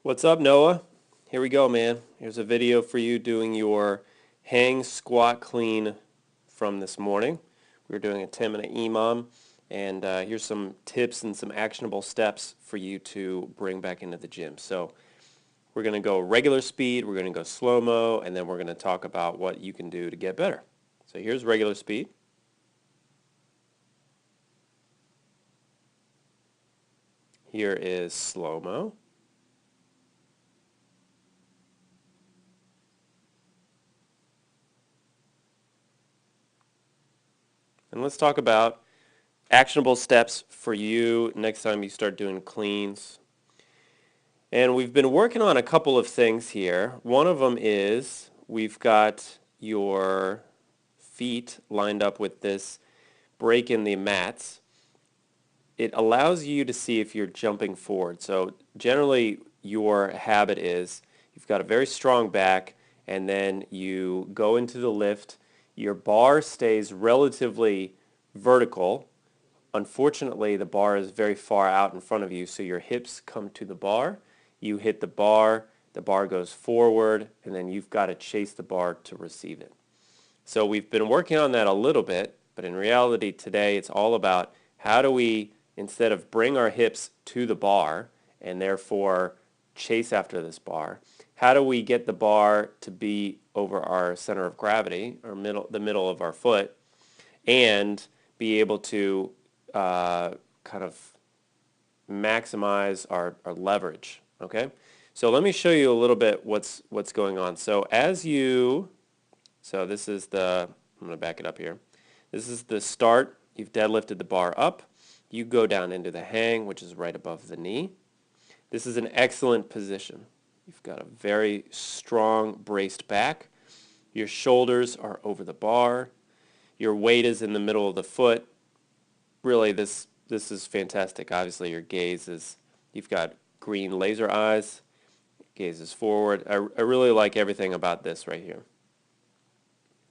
What's up, Noah? Here we go, man. Here's a video for you doing your hang squat clean from this morning. We were doing a 10-minute EMOM, and here's some tips and some actionable steps for you to bring back into the gym. So we're going to go regular speed, we're going to go slow-mo, and then we're going to talk about what you can do to get better. So here's regular speed. Here is slow-mo. And let's talk about actionable steps for you next time you start doing cleans. And we've been working on a couple of things here. One of them is we've got your feet lined up with this break in the mats. It allows you to see if you're jumping forward. So generally your habit is you've got a very strong back and then you go into the lift. Your bar stays relatively vertical. Unfortunately, the bar is very far out in front of you, so your hips come to the bar. You hit the bar goes forward, and then you've got to chase the bar to receive it. So we've been working on that a little bit, but in reality today it's all about how do we, instead of bring our hips to the bar and therefore chase after this bar, how do we get the bar to be over our center of gravity, or the middle of our foot, and be able to kind of maximize our leverage. Okay, so let me show you a little bit what's going on. So this is the, I'm going to back it up here. This is the start. You've deadlifted the bar up. You go down into the hang, which is right above the knee. This is an excellent position. You've got a very strong braced back. Your shoulders are over the bar. Your weight is in the middle of the foot. Really, this is fantastic. Obviously, your gaze is, you've got green laser eyes. Gaze is forward. I really like everything about this right here.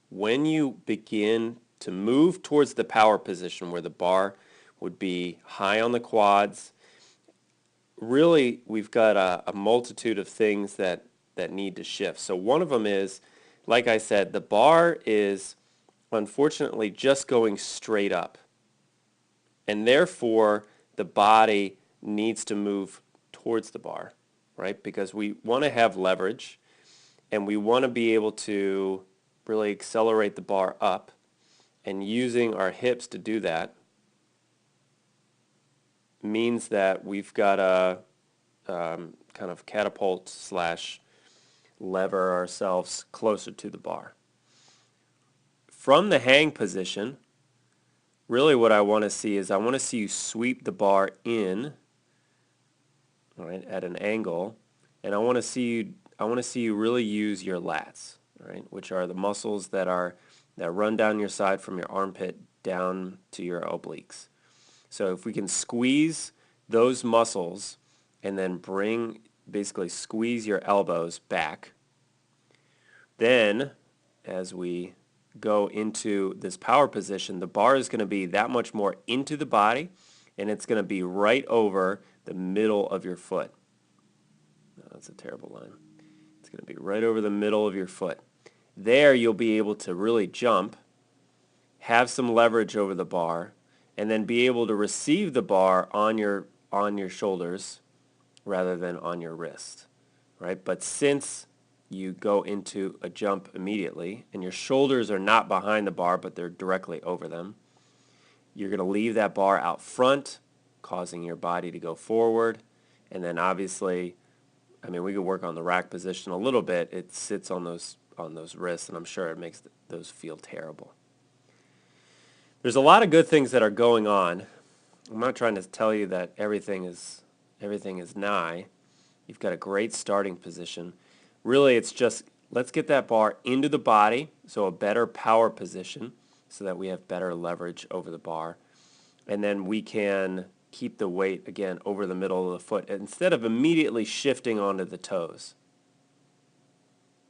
When you begin to move towards the power position where the bar would be high on the quads, really we've got a multitude of things that need to shift. So one of them is, like I said, the bar is unfortunately just going straight up. And therefore, the body needs to move towards the bar, right? Because we want to have leverage, and we want to be able to really accelerate the bar up. And using our hips to do that means that we've got to kind of catapult / lever ourselves closer to the bar. From the hang position, really what I want to see is I want to see you sweep the bar in, all right, at an angle, and I want to see you really use your lats, all right, which are the muscles that run down your side from your armpit down to your obliques. So if we can squeeze those muscles and then basically squeeze your elbows back, then as we go into this power position, the bar is going to be that much more into the body, and it's going to be right over the middle of your foot. No, that's a terrible line. It's going to be right over the middle of your foot. There you'll be able to really jump, have some leverage over the bar, and then be able to receive the bar on your shoulders rather than on your wrist, right? But since you go into a jump immediately and your shoulders are not behind the bar but they're directly over them, you're going to leave that bar out front, causing your body to go forward. And then obviously, I mean, we could work on the rack position a little bit. It sits on those wrists, and I'm sure it makes those feel terrible. There's a lot of good things that are going on. I'm not trying to tell you that everything is nigh. You've got a great starting position. Really, it's just let's get that bar into the body, so a better power position so that we have better leverage over the bar. And then we can keep the weight, again, over the middle of the foot instead of immediately shifting onto the toes.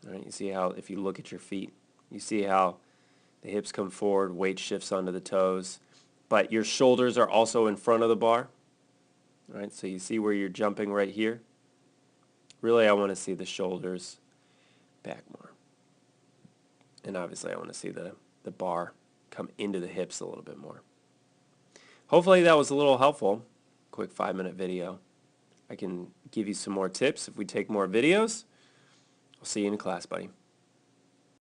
All right, you see how, if you look at your feet, you see how the hips come forward, weight shifts onto the toes, but your shoulders are also in front of the bar. All right, so you see where you're jumping right here? Really, I want to see the shoulders back more. And obviously I want to see the bar come into the hips a little bit more. Hopefully that was a little helpful. Quick 5-minute video. I can give you some more tips if we take more videos. I'll see you in class, buddy.